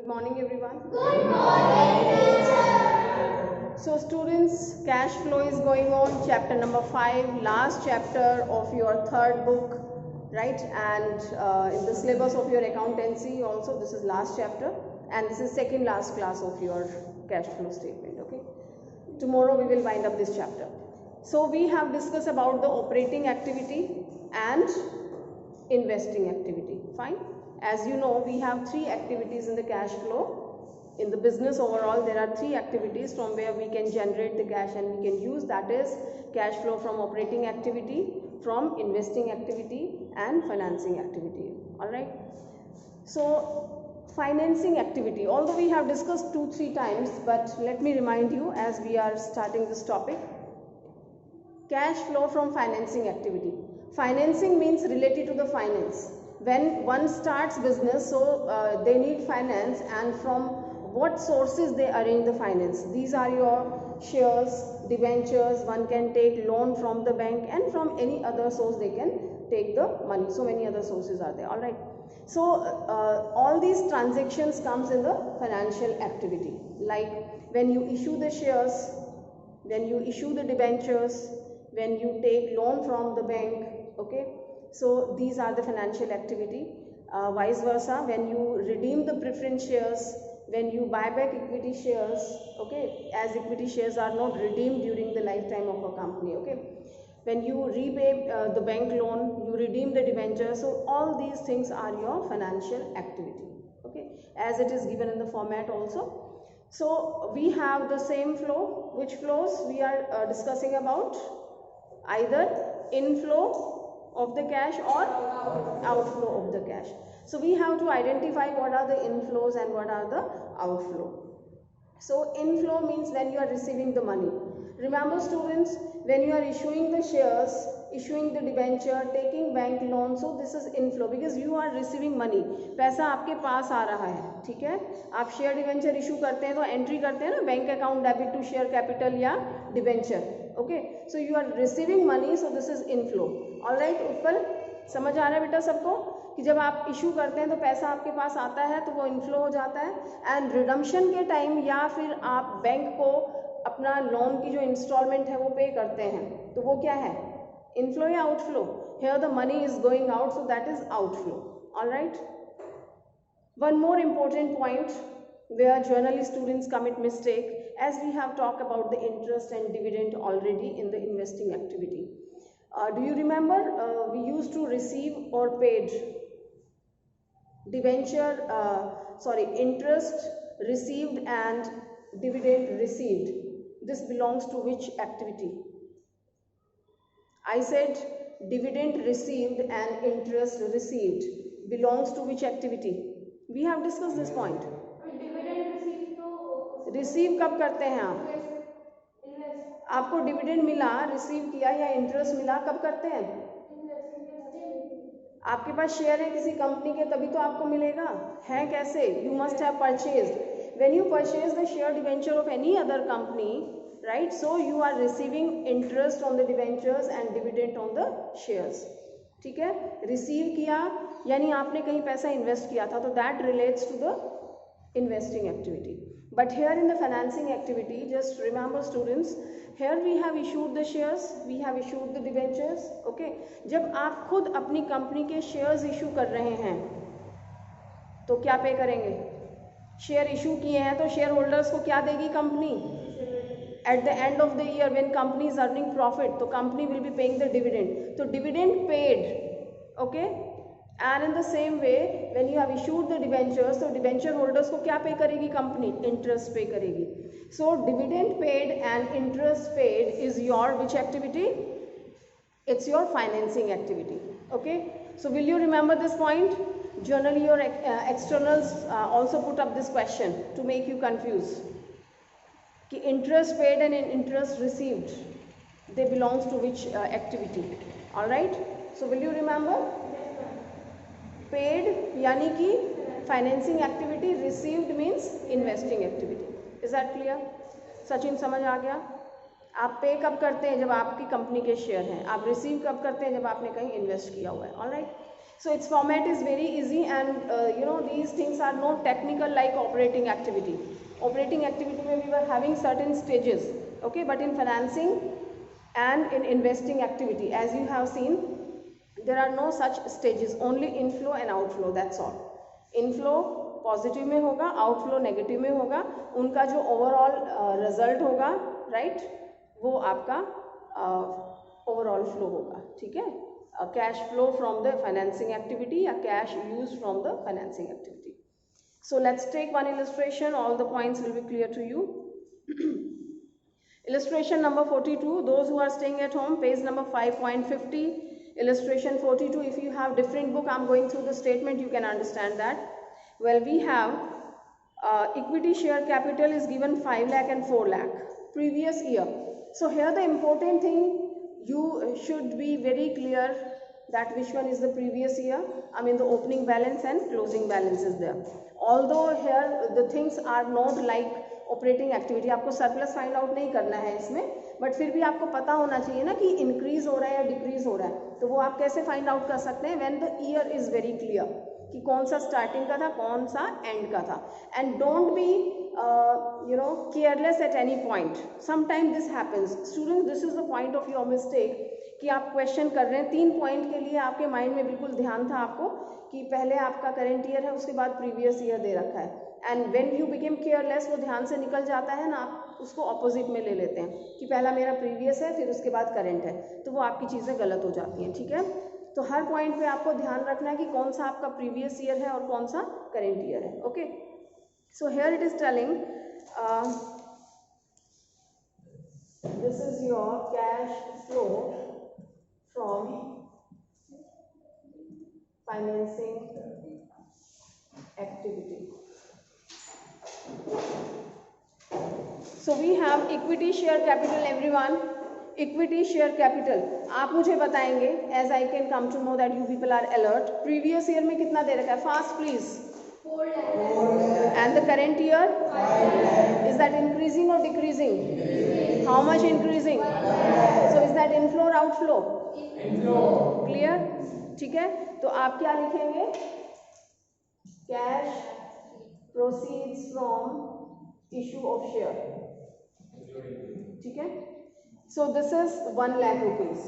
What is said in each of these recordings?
Good morning, everyone. Good morning, teacher. So, students, cash flow is going on, chapter number 5, last chapter of your third book, right? And in the syllabus of your accountancy also, this is last chapter, and this is second last class of your cash flow statement, okay? Tomorrow we will wind up this chapter. So, we have discussed about the operating activity and investing activity, fine? As you know, we have three activities in the cash flow. In the business overall, there are three activities from where we can generate the cash and we can use, that is cash flow from operating activity, from investing activity and financing activity, alright. So financing activity, although we have discussed 2-3 times, but let me remind you as we are starting this topic. Cash flow from financing activity. Financing means related to the finance. When one starts business, so they need finance, and from what sources they arrange the finance. These are your shares, debentures, one can take loan from the bank, and from any other source they can take the money. So many other sources are there, alright. So all these transactions comes in the financial activity, like when you issue the shares, when you issue the debentures, when you take loan from the bank, okay. So these are the financial activity. Vice versa, when you redeem the preference shares, when you buy back equity shares, okay, as equity shares are not redeemed during the lifetime of a company, okay. When you repay the bank loan, you redeem the debenture. So all these things are your financial activity, okay, as it is given in the format also. So we have the same flow. Which flows we are discussing about? Either inflow of the cash or outflow of the cash. So we have to identify what are the inflows and what are the outflow. So inflow means when you are receiving the money. Remember students, when you are issuing the shares, issuing the debenture, taking bank loan, so this is inflow because you are receiving money. पैसा आपके पास आ रहा है, ठीक है. आप share debenture issue करते हैं तो एंट्री करते हैं ना, bank account debit to share capital या debenture, okay. So you are receiving money, so this is inflow, alright. Utpal, समझ आ रहा है बेटा सबको कि जब आप इशू करते हैं तो पैसा आपके पास आता है तो वो इनफ्लो हो जाता है, एंड रिडम्पशन के टाइम या फिर आप बैंक को अपना लोन की जो इंस्टॉलमेंट है वो पे करते हैं तो वो क्या है, इनफ्लो या outflow? Here the money is going out, so that is outflow, alright. One more important point where generally students commit mistake, as we have talked about the interest and dividend already in the investing activity. Do you remember we used to receive or paid debenture, interest received and dividend received. This belongs to which activity? I said dividend received and interest received belongs to which activity? We have discussed this point. Receive कब करते हैं आप? आपको dividend मिला, receive किया या interest मिला, कब करते हैं? आपके पास शेयर है किसी कंपनी के तभी तो आपको मिलेगा, है कैसे? You must have purchased. When you purchase the share debenture of any other company, right, so you are receiving interest on the debentures and dividend on the shares, ठीक है. रिसीव किया यानी आपने कहीं पैसा इन्वेस्ट किया था, तो that relates to the investing activity. But here in the financing activity, just remember students, here we have issued the shares, we have issued the debentures, okay. जब आप खुद अपनी कंपनी के शेयर्स इशू कर रहे हैं तो क्या पे करेंगे? शेयर इशू किए हैं तो शेयर होल्डर्स को क्या देगी company? At the end of the year when company is earning profit, तो company will be paying the dividend. तो dividend paid, okay. And in the same way when you have issued the debentures, तो debenture holders को क्या पे करेगी company? Interest पे करेगी. So dividend paid and interest paid is your which activity? It's your financing activity, okay. So will you remember this point? Generally your externals also put up this question to make you confused कि interest paid and interest received, they belongs to which activity, all right. So will you remember? Paid यानी कि financing activity, received means investing activity. Is that clear? Sachin समझ आ गया? आप पे कब करते हैं? जब आपकी कंपनी के शेयर हैं. आप रिसीव कब करते हैं? जब आपने कहीं इन्वेस्ट किया हुआ है, alright. So its format is very easy, and these things are not technical like operating activity. Operating activity where we were having certain stages, okay, but in financing and in investing activity, as you have seen, there are no such stages, only inflow and outflow, that's all. Inflow positive में होगा, outflow negative में होगा, उनका जो overall result होगा, right, वो आपका overall flow होगा, ठीक है, cash flow from the financing activity या cash use from the financing activity. So let's take one illustration, all the points will be clear to you. Illustration number 42, those who are staying at home, page number 5.50. Illustration 42, if you have different book, I'm going through the statement, you can understand that. Well, we have equity share capital is given 5 lakh and 4 lakh previous year. So here the important thing, you should be very clear that which one is the previous year. I mean the opening balance and closing balance is there. Although here the things are not like operating activity, आपको surplus find out नहीं करना है इसमें, but फिर भी आपको पता होना चाहिए ना कि इंक्रीज हो रहा है या डिक्रीज हो रहा है. तो वो आप कैसे फाइंड आउट कर सकते हैं? When the year is very clear कि कौन सा स्टार्टिंग का था, कौन सा एंड का था. And don't be careless at any point. Sometime this happens student, this is the point of your mistake कि आप क्वेश्चन कर रहे हैं 3 पॉइंट के लिए, आपके माइंड में बिल्कुल ध्यान था आपको कि पहले आपका करेंट ईयर है, उसके बाद प्रीवियस ईयर दे रखा है. And when you became careless, वो ध्यान से निकल जाता है ना, आप उसको ऑपोजिट में ले लेते हैं कि पहला मेरा प्रीवियस है फिर उसके बाद करंट है, तो वो आपकी चीज़ें गलत हो जाती हैं, ठीक है. तो हर पॉइंट पे आपको ध्यान रखना है कि कौन सा आपका प्रीवियस ईयर है और कौन सा करेंट ईयर है. Okay, so here it is telling this is your cash flow from financing activity. So we have equity share capital, everyone. Equity share capital, आप मुझे बताएंगे, as I can come to know that you people are alert. Previous year में कितना दे रखा है? Fast please. 4 lakh. And the current year? 5 lakh. Is that increasing or decreasing? How much increasing? So is that inflow or outflow? Inflow. Clear? ठीक है, तो आप क्या लिखेंगे? Cash proceeds from issue of share, ठीक है. So this is 1 lakh rupees.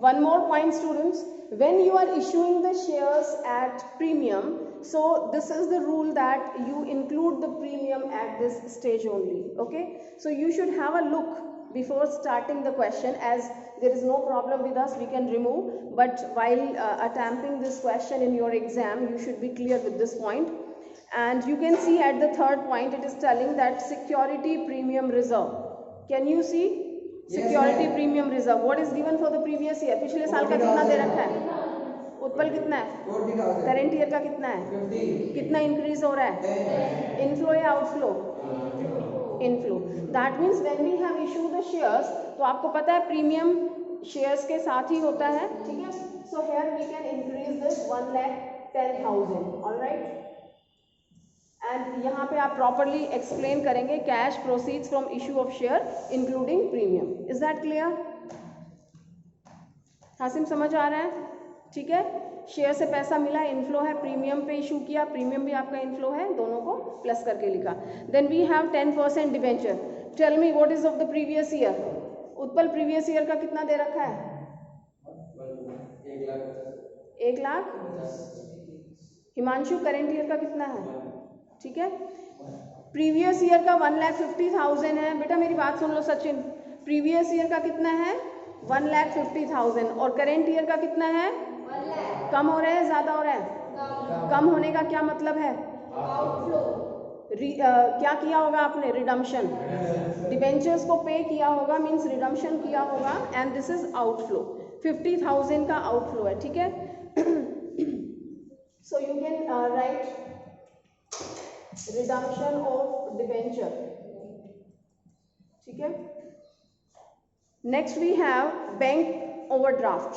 One more point students, when you are issuing the shares at premium, so this is the rule that you include the premium at this stage only, okay. So you should have a look before starting the question, as there is no problem with us, we can remove, but while attempting this question in your exam, you should be clear with this point. And you can see at the third point, it is telling that security premium reserve. Can you see? Security premium reserve, what is given for the previous year? पिछले साल का कितना दे रखा है? उत्पल कितना है? Current year का कितना है? कितना इंक्रीज हो रहा है? इनफ्लो या outflow? Inflow. That means when we have issue the shares, तो आपको पता है प्रीमियम शेयर्स के साथ ही होता है, ठीक है. So here we can increase this 1,10,000, alright. And यहाँ पे आप प्रॉपरली एक्सप्लेन करेंगे cash proceeds from issue of share including premium. Is that clear? Hasim समझ आ रहा है? ठीक है. शेयर से पैसा मिला, इनफ्लो है, प्रीमियम पे इशू किया, प्रीमियम भी आपका इनफ्लो है, दोनों को प्लस करके लिखा. Then we have 10% debenture. Tell me what is of the previous year? Utpal previous year का कितना दे रखा है? 1 लाख. हिमांशु करेंट ईयर का कितना है? ठीक है. प्रीवियस ईयर का 1,50,000 है. बेटा मेरी बात सुन लो सचिन, प्रीवियस ईयर का कितना है? 1,50,000. और करेंट ईयर का कितना है? 1 lakh. कम हो रहा है, ज्यादा हो रहा है? कम होने का क्या मतलब है? Outflow. क्या किया होगा आपने? रिडम्पशन. डिबेंचर्स को पे किया होगा, मीन्स रिडम्पशन किया होगा, एंड दिस इज आउटफ्लो. 50,000 का आउटफ्लो है, ठीक है. So you can write redemption of debenture, ठीक है. Next we have bank overdraft.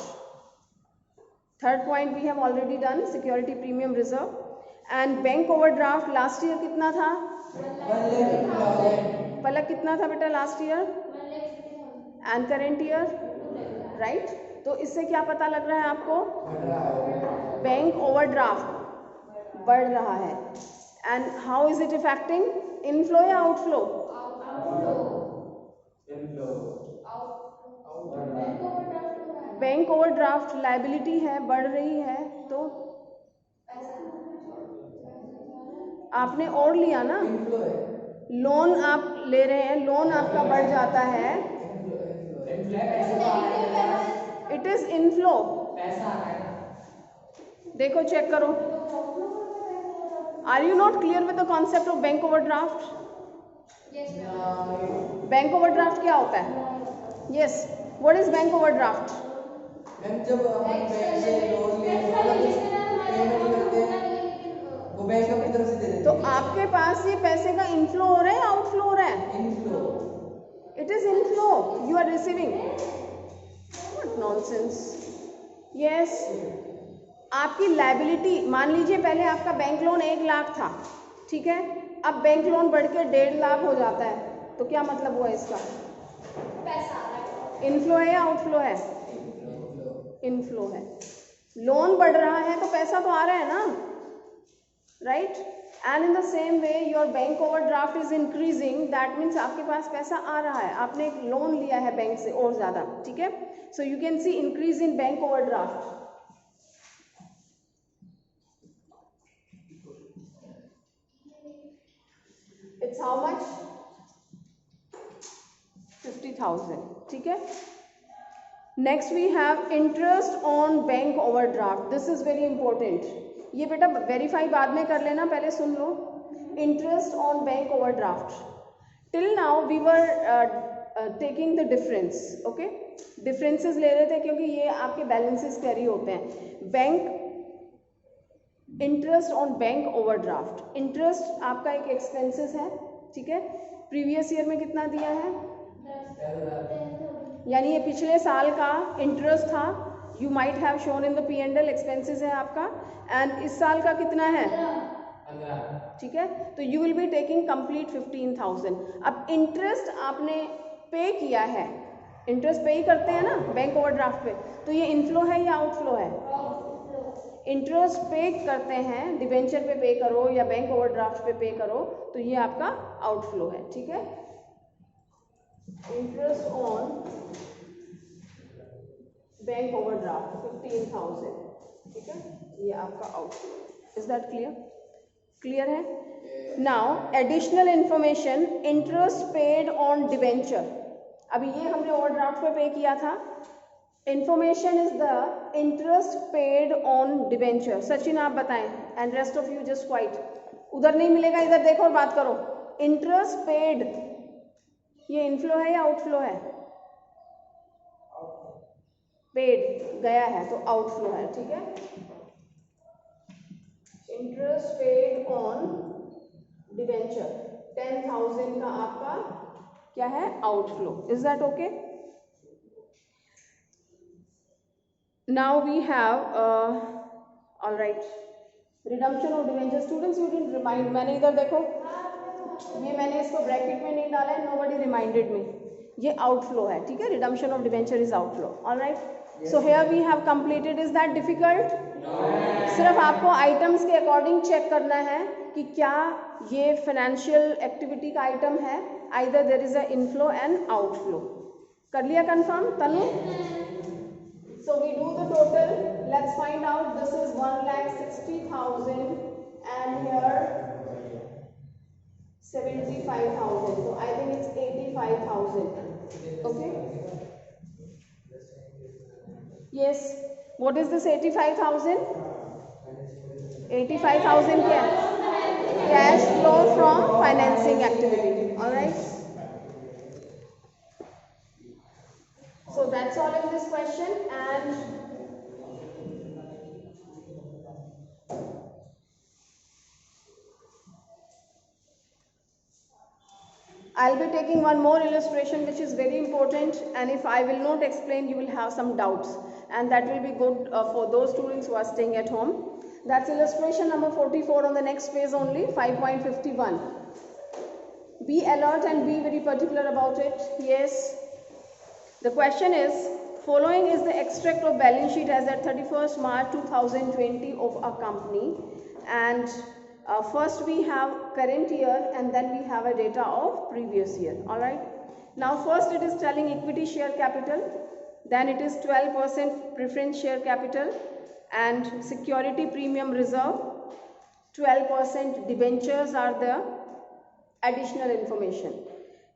Third point we have already done, security premium reserve. And bank overdraft last year कितना था? 1,50,000. पलक कितना था बेटा last year? 1,50,000. And current year? Right. तो इससे क्या पता लग रहा है आपको? बैंक ओवरड्राफ्ट बढ़ रहा है। And how is it affecting? Inflow या आउटफ्लो? बैंक ओवरड्राफ्ट लायबिलिटी है, बढ़ रही है, तो आपने और लिया ना, लोन आप ले रहे हैं, लोन आपका बढ़ जाता है, इट इज इनफ्लो। देखो चेक करो, are you not clear with the concept of bank overdraft? Bank overdraft क्या होता है? Yes, what is bank overdraft? जब हम बैंक से लोन पेमेंट करते हैं वो बैंक अपनी तरफ से दे देते हैं। तो आपके पास ये पैसे का इनफ्लो हो रहा है, आउटफ्लो हो रहा है? Inflow. It is inflow, you are receiving. What nonsense. Yes, आपकी लायबिलिटी, मान लीजिए पहले आपका बैंक लोन 1 लाख था, ठीक है, अब बैंक लोन बढ़ के 1.5 लाख हो जाता है, तो क्या मतलब हुआ इसका? इनफ्लो है या आउटफ्लो है? इनफ्लो है। लोन बढ़ रहा है तो पैसा तो आ रहा है ना, right? And in the same way your bank overdraft is increasing, that means आपके पास पैसा आ रहा है, आपने एक लोन लिया है बैंक से और ज्यादा, ठीक है? So you can see increase in bank overdraft. It's how much? 50,000, ठीक है? Next we have interest on bank overdraft. This is very important. ये बेटा वेरीफाई बाद में कर लेना, पहले सुन लो। Interest on bank overdraft, till now we were taking the difference, okay, differences ले रहे थे क्योंकि ये आपके बैलेंसेस कैरी होते हैं। Bank interest on bank overdraft, interest आपका एक एक्सपेंसेस है, ठीक है? प्रीवियस ईयर में कितना दिया है? यानी ये पिछले साल का इंटरेस्ट था, you might have shown in the P&L, expenses है आपका, एंड इस साल का कितना है? 15, ठीक है? तो you will be taking complete 15,000। अब इंटरेस्ट आपने पे किया है, इंटरेस्ट पे ही करते हैं ना बैंक ओवरड्राफ्ट पे, तो ये इनफ्लो है या आउटफ्लो है? इंटरेस्ट पे करते हैं, डिबेंचर पे करो या बैंक ओवरड्राफ्ट पे करो, तो ये आपका आउटफ्लो है, ठीक है? इंटरेस्ट ऑन बैंक ओवरड्राफ्ट 15,000, ठीक है, ये आपका outflow. Is that clear? Clear है? Now additional information, interest paid on debenture. अभी ये हमने ओवरड्राफ्ट पे किया था। Information is the interest paid on debenture. Sachin आप बताएं, and rest of you just quiet. उधर नहीं मिलेगा, इधर देखो और बात करो। इंटरेस्ट पेड, ये इनफ्लो है या आउटफ्लो है? पेड गया है तो आउटफ्लो है, ठीक है? इंटरेस्ट पेड ऑन डिबेंचर 10,000 का आपका क्या है? Outflow. Is that okay? Now we have all right, redemption of debenture. Students you didn't remind, मैंने इधर देखो, ये मैंने इसको ब्रैकेट में नहीं डाला है, नोबडी रिमाइंडेड मी, ये आउटफ्लो है, ठीक है? Redemption of debenture is outflow. All right, so here we have completed. Is that difficult? सिर्फ आपको आइटम्स के अकॉर्डिंग चेक करना है कि क्या ये फाइनेंशियल एक्टिविटी का आइटम है, either there is a inflow and outflow. कर लिया confirm Tanu? So we do the total. Let's find out. This is 1,60,000 and here 75,000. So I think it's 85,000. Okay. Yes. What is this 85,000? 85,000 क्या? Cash flow from financing activity. All right. So that's all in this question, and I'll be taking one more illustration which is very important, and if I will not explain you will have some doubts, and that will be good for those students who are staying at home. That's illustration number 44 on the next page only, 5.51. Be alert and be very particular about it. Yes. The question is, Following is the extract of balance sheet as at 31st March 2020 of a company, and first we have current year and then we have a data of previous year. All right. Now first it is telling equity share capital, then it is 12% preference share capital and security premium reserve, 12% debentures are there. Additional information.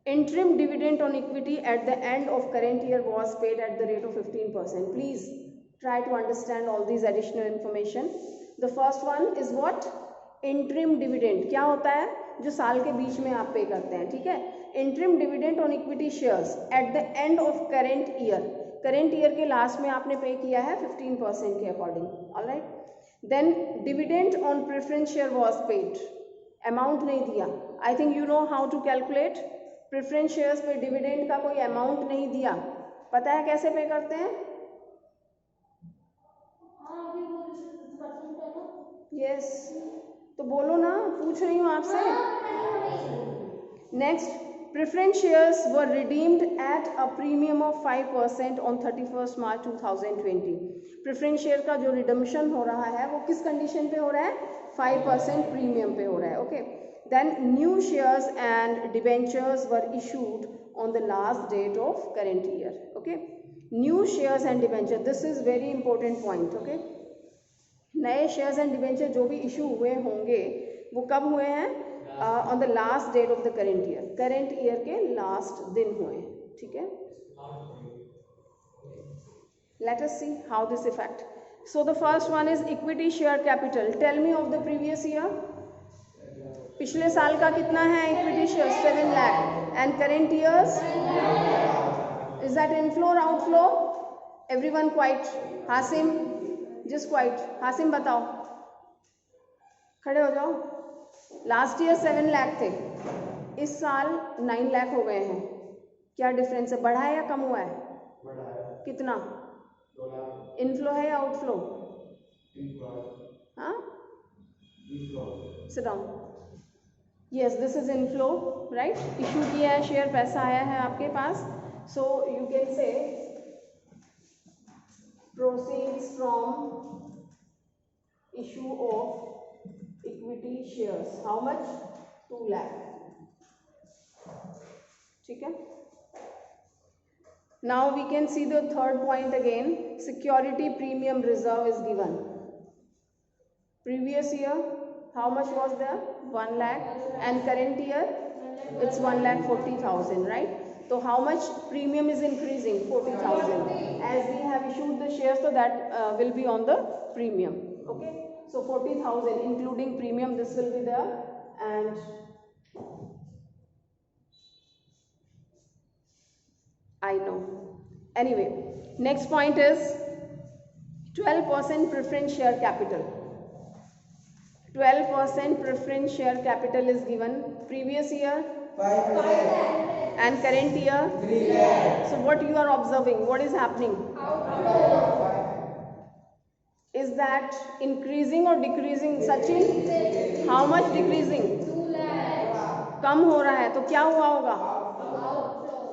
Interim dividend on equity at the end of current year was paid at the rate of 15%. Please try to understand all these additional information. The first one is what? Interim dividend. क्या होता है? जो साल के बीच में आप पे करते हैं, ठीक है? Interim dividend on equity shares at the end of current year. Current year के लास्ट में आपने पे किया है 15% के according. All right. Then dividend on preference share was paid. Amount नहीं दिया. I think you know how to calculate. Preference shares पे dividend का कोई अमाउंट नहीं दिया. पता है कैसे पे करते हैं? यस, तो बोलो ना, पूछ रही हूँ आपसे. Next, preference shares were redeemed at a premium of 5% on 31st March 2020. Preference share का जो रिडम्पशन हो रहा है वो किस कंडीशन पे हो रहा है? 5% प्रीमियम पे हो रहा है. Okay. Then new shares and debentures were issued on the last date of current year. Okay. New shares and debenture, this is very important point. Okay. नए शेयर्स एंड डिबेंचर जो भी इशू हुए होंगे वो कब हुए हैं? On the last date of the current year. Current year के लास्ट दिन हुए हैं. ठीक है. Let us see how this affect. So the first one is equity share capital. Tell me of the previous year. पिछले साल का कितना है equity share? 7 lakh. And current years? Is that inflow or outflow? Everyone quiet. Hashim, just quiet. Hashim बताओ. खड़े हो जाओ. Last year 7 lakh थे, इस साल 9 लाख हो गए हैं. क्या डिफरेंस है? बढ़ा है या कम हुआ है? बढ़ा है. कितना? इनफ्लो है या आउटफ्लो? हाँ, sit down. Yes, this is inflow, right. Issue किया है शेयर, पैसा आया है आपके पास. So you can say proceeds from issue of equity shares. How much? 2 lakh. ठीक है. Now we can see the third point again. Security premium reserve is given. Previous year how much was there? 1 lakh. And current year it's 1,40,000, right? So how much premium is increasing? 40,000. As we have issued the shares, so that will be on the premium. Okay. So 40,000 including premium, this will be there. And I know. Anyway, next point is 12% preference share capital. 12% preference share capital is given. Previous year 5 lakh. And current year 3 lakh. So what you are observing? What is happening? Is that increasing or decreasing? Sachin, how much decreasing? 2 lakh. कम हो रहा है. तो क्या हुआ होगा?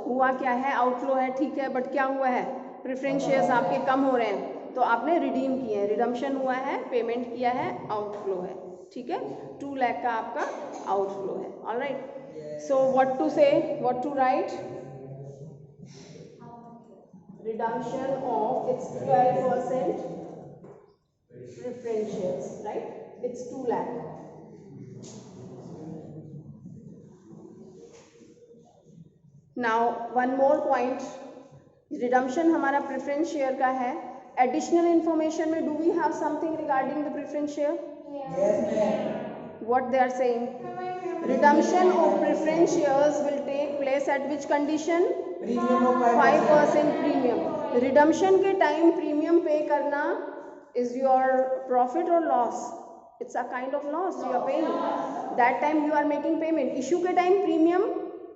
हुआ क्या है? आउटफ्लो है. ठीक है, बट क्या हुआ है? प्रेफरेंस शेयर्स आपके कम हो रहे हैं, तो आपने रिडीम किए हैं, रिडम्पशन हुआ है, पेमेंट किया है, आउटफ्लो है. ठीक है. 2 लाख का आपका आउटफ्लो है. Alright. So what to say, what to write? Redemption of its 12% preference shares, right? It's 2 lakh. Now one more point. Redemption हमारा preference share का है. Additional information में do we have something regarding the preference share? Yes, ma'am. What they are saying? Redemption of preference shares will take place at which condition? Premium of 5% premium. Redemption के time premium pay करना is your profit or loss? It's a kind of loss. You are paying. That time you are making payment. Issue के time premium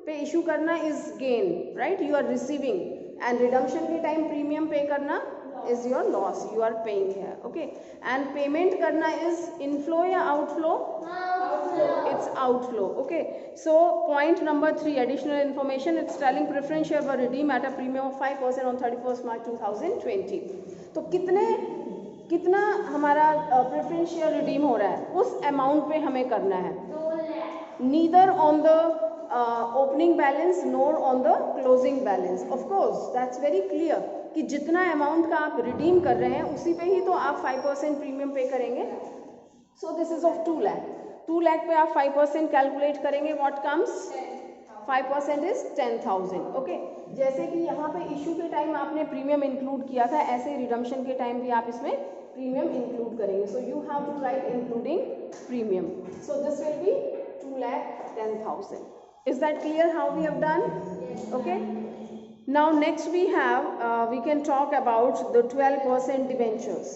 पे issue करना is gain, right? You are receiving. And redemption के time premium pay करना is your loss. You are paying here. Okay. And payment करना is inflow या outflow? Outflow. what's outflow. Okay, so point number 3, additional information. It's telling preference share were redeemed at a premium of 5% on 31st March 2020. तो कितना हमारा preference share redeem हो रहा है, उस amount पे हमें करना है. Neither on the opening balance NOR on the closing balance. Of course that's very clear कि जितना अमाउंट का आप रिडीम कर रहे हैं उसी पे ही तो आप 5% प्रीमियम पे करेंगे. सो this is of 2 lakh. 2 lakh पे आप 5% कैलकुलेट करेंगे. What comes? 5% इज 10,000. ओके, जैसे कि यहाँ पे इशू के टाइम आपने प्रीमियम इंक्लूड किया था, ऐसे रिडम्पशन के टाइम भी आप इसमें प्रीमियम इंक्लूड करेंगे. So you have to write including premium. So this will be 2,10,000. Is that clear how we have done? Okay. Now next we have, we can talk about the 12% debentures.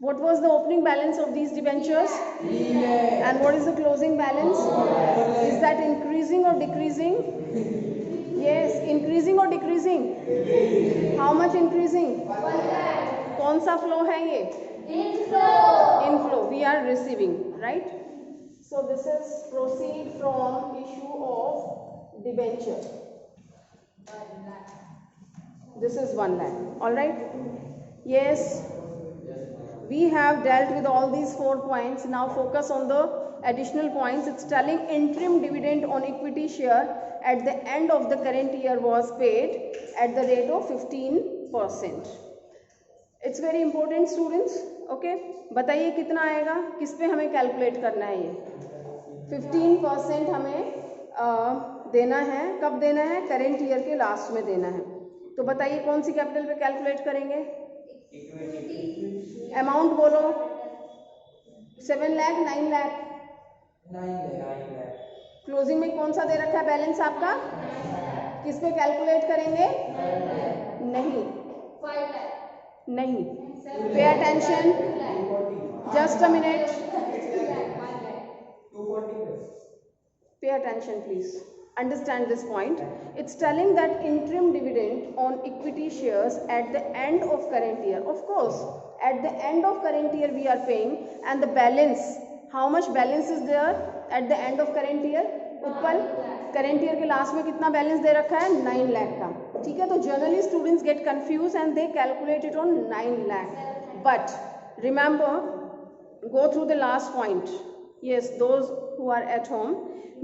What was the opening balance of these debentures? 3 lakh. And what is the closing balance? Is that increasing or decreasing? Yes, increasing or decreasing? How much increasing? 1 lakh. कौन सा flow है ये? Inflow. Inflow. We are receiving, right? So this is proceed from issue of debenture. This is 1 lakh. All right? Yes. We have dealt with all these 4 points. Now focus on the additional points. It's telling interim dividend on equity share at the end of the current year was paid at the rate of 15%. It's very important students. Okay, बताइए कितना आएगा, किस पे हमें calculate करना है. ये 15% हमें देना है. कब देना है? करेंट ईयर के लास्ट में देना है. तो बताइए कौन सी कैपिटल पे कैलकुलेट करेंगे? अमाउंट बोलो. 7 लाख, 9 लाख? 9 lakh. क्लोजिंग में कौन सा दे रखा है बैलेंस आपका? किस पे कैलकुलेट करेंगे? नहीं 5 lakh. नहीं. Pay attention. Just a minute. 240. Pay attention please. Understand this point. It's telling that interim dividend on equity shares at the end of current year. Of course, at the end of current year we are paying, and the balance, how much balance is there at the end of current year? Utpal, current year के last में कितना balance दे रखा है? 9 लाख का. ठीक है, तो generally students get confuse and they calculate it on 9 lakh. But remember, go through the last point. Yes, those who are at home,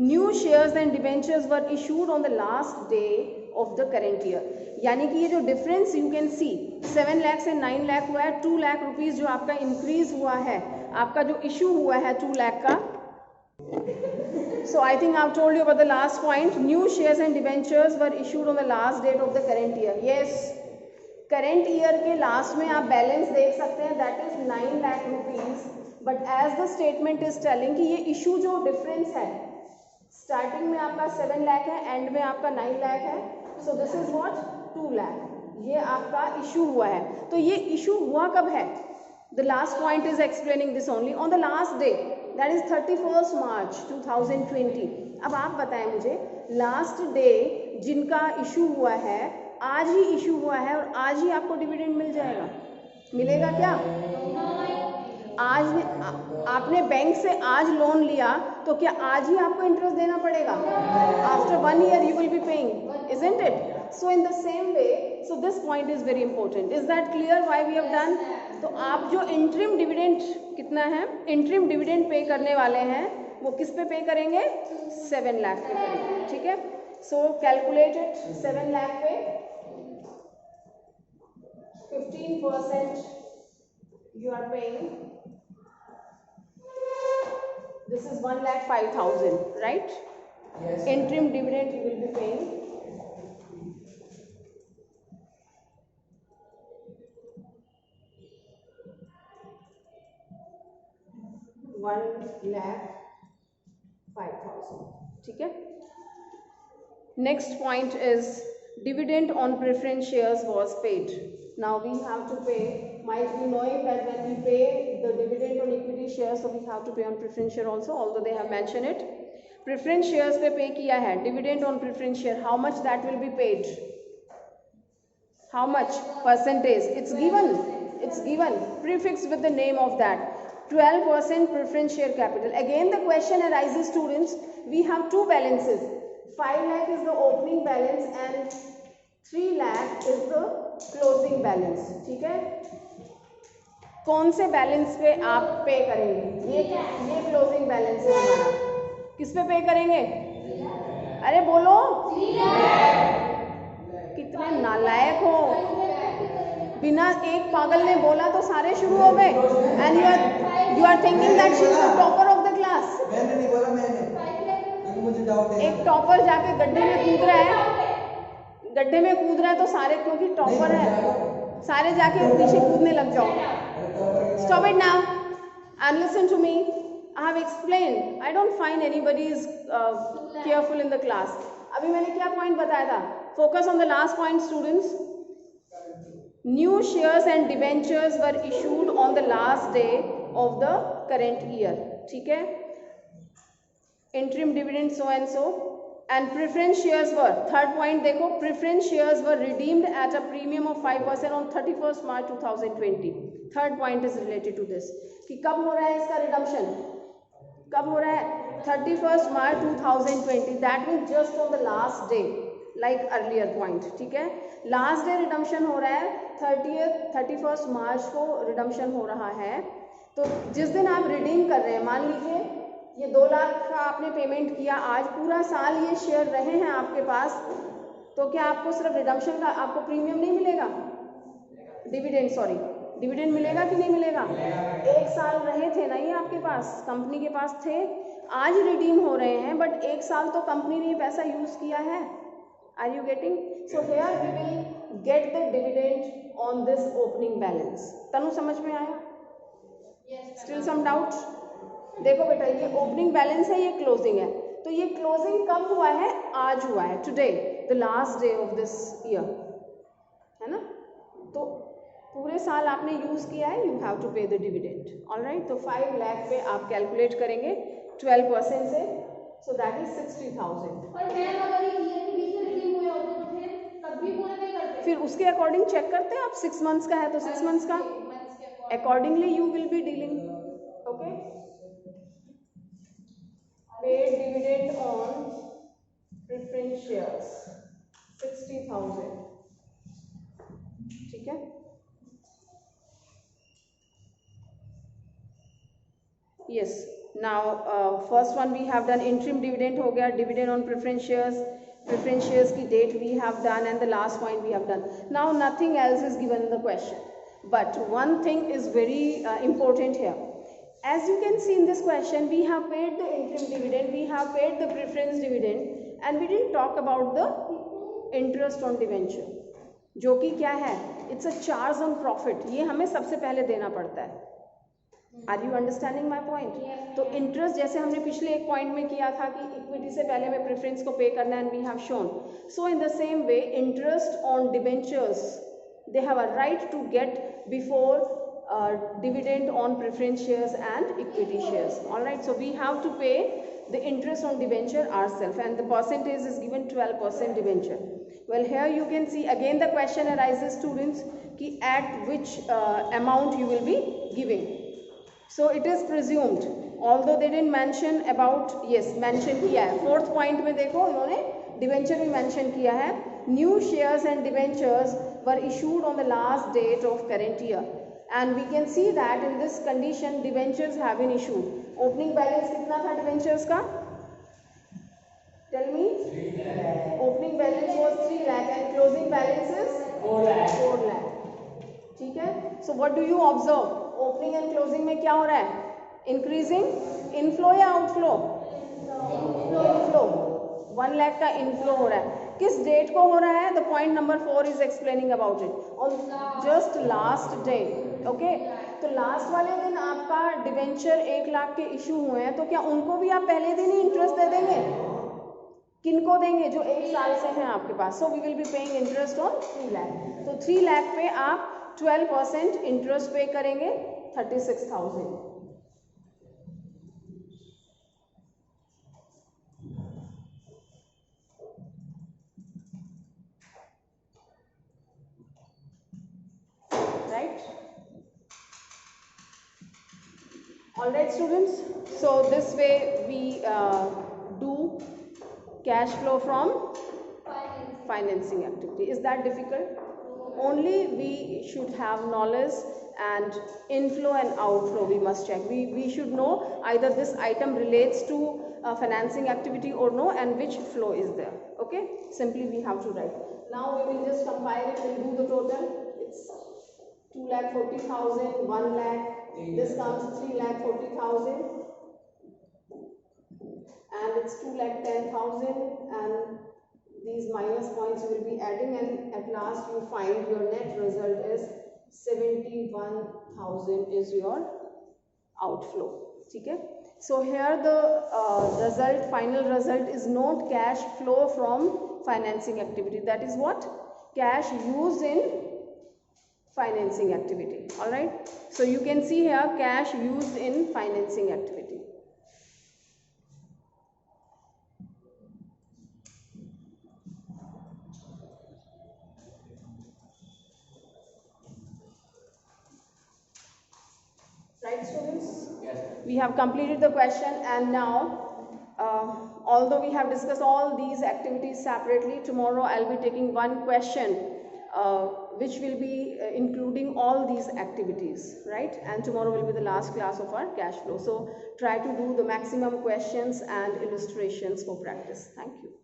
new shares and debentures were issued on the last day of the current year. यानी कि ये जो difference you can सी, 7 लाख से 9 लाख हुआ है. 2 lakh rupees जो आपका increase हुआ है, आपका जो इशू हुआ है 2 लाख का. So I think I've told you about the last point. New shares and debentures were issued on the last date of the current year. Yes, current year के लास्ट में आप बैलेंस देख सकते हैं, that is 9 lakh rupees. But as the statement is telling कि ये issue जो difference है, स्टार्टिंग में आपका 7 लाख है, एंड में आपका 9 लाख है. सो दिस इज व्हाट? 2 लाख. ये आपका इशू हुआ है. तो ये इशू हुआ कब है? The last point is explaining this only on the last day, that is 31st March 2020. अब आप बताएं मुझे, लास्ट डे जिनका इशू हुआ है, आज ही इशू हुआ है और आज ही आपको डिविडेंड मिल जाएगा. मिलेगा क्या? आज आपने बैंक से आज लोन लिया तो क्या आज ही आपको इंटरेस्ट देना पड़ेगा? After 1 year you will be paying, isn't it? So in the same way, so this point is very important. Is that clear why we have done? तो आप जो इंटरिम डिविडेंड कितना है, इंटरिम डिविडेंड पे करने वाले हैं, वो किस पे पे करेंगे? 7 लाख पे करेंगे. ठीक है, सो कैलकुलेट इट. 7 लाख पे 15% you are paying. This is 1,05,000, right? Yes. Interim dividend you will be paying. $1,05,000. ठीक है. Next point is dividend on preference shares was paid. Now we have to pay. Might be knowing that when we pay the dividend on equity shares, so we have to pay on preference share also, although they have mentioned it. Preference shares पे pay किया है. Dividend on preference share, how much that will be paid? How much percentage? It's given. It's given. Prefixed with the name of that. 12% preference share capital. Again the question arises, students, we have two balances. 5 lakh is the opening balance and 3 lakh is the closing balance. ठीक है, कौन से balance पे आप पे करेंगे? ये closing balance है हमारा, किस पे पे करेंगे? अरे बोलो, कितने नालायक हो, बिना एक पागल ने बोला तो सारे शुरू हो गए. And you are thinking that she is the topper of the class. मैंने नहीं बोला, मैंने, मुझे डाउट है. एक टॉपर जाके गड्ढे में कूद रहा है, गड्ढे में कूद रहा है तो सारे, क्योंकि टॉपर है, सारे जाके पीछे कूदने लग जाओ. Stop it now and listen to me. I have explained. I don't find anybody is careful in the class. अभी मैंने क्या पॉइंट बताया था? Focus on the last point, students. New shares and debentures were issued on the last day of the current year. ठीक है? Interim dividend so and so. And preference shares were, third point देखो, preference shares were redeemed at a premium of 5% on 31st March 2020. Third point is related to this. कि कब हो रहा है इसका redemption? कब हो रहा है? 31st March 2020. That means just on the last day, like earlier point. ठीक है? Last day redemption हो रहा है 31st March को redemption हो रहा है. तो जिस दिन आप redeem कर रहे हैं, मान लीजिए ये 2 लाख का आपने पेमेंट किया, आज पूरा साल ये शेयर रहे हैं आपके पास, तो क्या आपको सिर्फ रिडम्पशन का आपको प्रीमियम नहीं मिलेगा? डिविडेंड, सॉरी, डिविडेंड मिलेगा कि नहीं मिलेगा? 1 साल रहे थे ना ये आपके पास, कंपनी के पास थे, आज रिडीम हो रहे हैं, बट 1 साल तो कंपनी ने ये पैसा यूज किया है. Are you getting? So here we will get the dividend on this opening balance. Tanu समझ में आया? Still some doubt? देखो बेटा, ये ओपनिंग बैलेंस है, ये क्लोजिंग है. तो ये क्लोजिंग कब हुआ है? आज हुआ है, today, the last day of this year, है ना? तो पूरे साल आपने यूज किया है, यू हैव टू पे द डिविडेंड. ऑलराइट, तो 5 लाख पे आप कैलकुलेट करेंगे 12% से, सो दैट इज 60,000. फिर उसके अकॉर्डिंग चेक करते हैं आप. 6 मंथ्स का है तो 6 मंथ्स का accordingly you will be dealing. Okay, paid dividend on preference shares 60,000. ठीक है? Yes. Now first one we have done interim dividend हो गया, dividend on preference shares की date we have done, and the last point we have done. Now nothing else is given in the question, but one thing is very important here. As you can see in this question, we have paid the interim dividend, we have paid the preference dividend, and we didn't talk about the interest on debenture, जो कि क्या है? It's a charge on profit. ये हमें सबसे पहले देना पड़ता है. Are you understanding my point? तो interest जैसे हमने पिछले एक पॉइंट में किया था कि इक्विटी से पहले हमें प्रेफरेंस को पे करना है, and we have shown. So in the same way, interest on debentures, they have a right to get before dividend on preference shares and equity shares. All right, so we have to pay the interest on debenture ourselves, and the percentage is given 12% debenture. Well, here you can see again the question arises, students, ki at which amount you will be giving. So it is presumed, although they didn't mention about, yes, mention किया है. 4th point में देखो इन्होंने debenture भी mention किया है. New shares and debentures were issued on the last date of current year. And we can see that in this condition debentures have been issued. Opening balance कितना था debentures का? Tell me. 3 lakh. Opening balance was 3 lakh and closing balance is 4 lakh. 4 lakh. ठीक है? So what do you observe? Opening and closing में क्या हो रहा है? Increasing inflow या outflow? Inflow. 1 lakh का inflow हो रहा है. किस डेट को हो रहा है? The point number 4 is explaining about it. On just last day. Okay, तो लास्ट वाले दिन आपका डिवेंचर 1 लाख के इशू हुए हैं, तो क्या उनको भी आप पहले दिन ही इंटरेस्ट दे देंगे? किनको देंगे? जो 1 साल से हैं आपके पास. So we will be paying interest on 3 lakh. तो 3 लाख पे आप 12% इंटरेस्ट पे करेंगे, 36,000. Right? All right, students. So this way we do cash flow from financing activity. Is that difficult? Only we should have knowledge, and inflow and outflow we must check. We should know either this item relates to financing activity or no, and which flow is there. Okay, simply we have to write. Now we will just compile it and do the total. It's 2,40,000, 1 lakh. This comes 3,40,000, and it's 2,10,000, and these minus points you will be adding, and at last you find your net result is 71,000 is your outflow. Okay? So here the final result is not cash flow from financing activity. That is what? Cash used in financing activity. All right. So you can see here cash used in financing activity. Right, students? Yes. We have completed the question, and now although we have discussed all these activities separately, tomorrow I'll be taking one question which will be including all these activities, right? And tomorrow will be the last class of our cash flow. So try to do the maximum questions and illustrations for practice. Thank you.